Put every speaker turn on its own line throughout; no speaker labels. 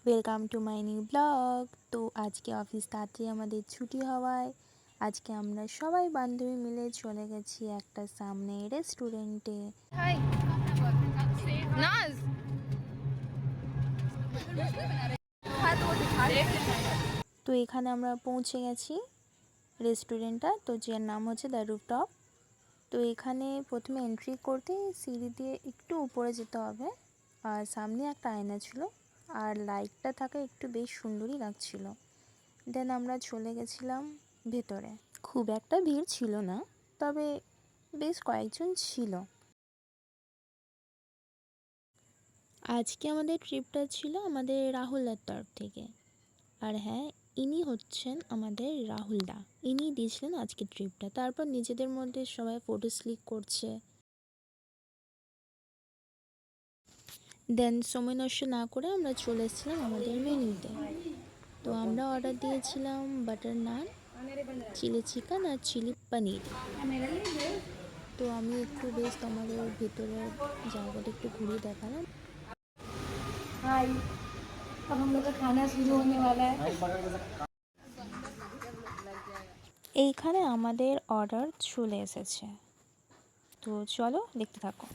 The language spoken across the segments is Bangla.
Welcome to my new blog. তো আজকে অফিস তাড়াতাড়ি আমাদের ছুটি হওয়ায় আজকে আমরা সবাই বান্ধবী মিলে চলে গেছি একটা সামনে রেস্টুরেন্টে। তো এখানে আমরা পৌঁছে গেছি রেস্টুরেন্টটা, তো যার নাম হচ্ছে দ্য রুফটপ। তো এখানে প্রথমে এন্ট্রি করতে সিঁড়ি দিয়ে একটু উপরে যেতে হবে, আর সামনে একটা আয়না ছিল আর লাইটটা থাকা একটু বেশ সুন্দরই লাগছিল। দেন আমরা চলে গেছিলাম ভেতরে। খুব একটা ভিড় ছিল না, তবে বেশ কয়েকজন ছিল। আজকে আমাদের ট্রিপটা ছিল আমাদের রাহুলদার তরফ থেকে। আর হ্যাঁ, ইনি হচ্ছেন আমাদের রাহুলদা, ইনি দিয়েছিলেন আজকে ট্রিপটা। তারপর নিজেদের মধ্যে সবাই ফটো ক্লিক করছে। দেন সময় নষ্ট না করে আমরা চলে এসেছিলাম আমাদের মেনুতে। তো আমরা অর্ডার দিয়েছিলাম বাটার নান, চিলি চিকেন আর চিলি পনির। তো আমি একটু বেশ তোমাদের ভেতরের জায়গাটা একটু ঘুরিয়ে দেখালাম।
हाय, अब हम लोग का खाना शुरू होने वाला है।
এইখানে আমাদের অর্ডার চলে এসেছে, তো চলো দেখতে থাকো।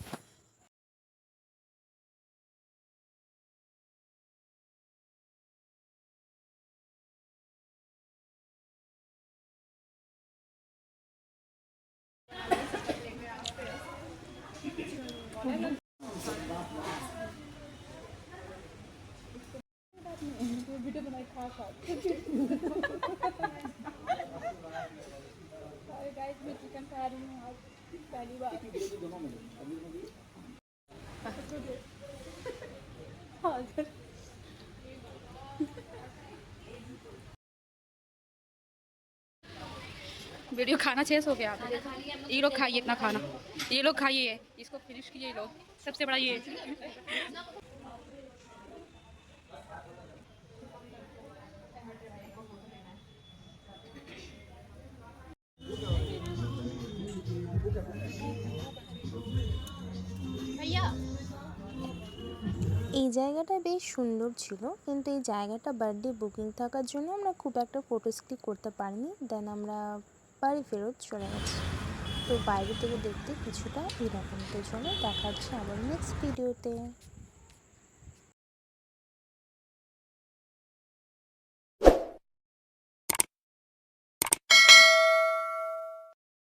वीडियो बनाई खा गाइस, मैं चिकन खा रही हूँ आज पहली बार। वीडियो खाना शेष हो गया। ये लोग खाइए इतना खाना, ये लोग खाइए, इसको फिनिश कीजिए लोग। सबसे बड़ा ये भैया।
এই জায়গাটা বেশ সুন্দর ছিল, কিন্তু এই জায়গাটা বার্থডে বুকিং থাকার জন্য আমরা খুব একটা ফটোস ক্লিক করতে পারিনি। দেন আমরা বাড়ি ফেরত চলে গেছি। তো বাইরে থেকে দেখতে কিছুটা এরকম। তো চলো দেখা হচ্ছে আবার নেক্সট ভিডিওতে।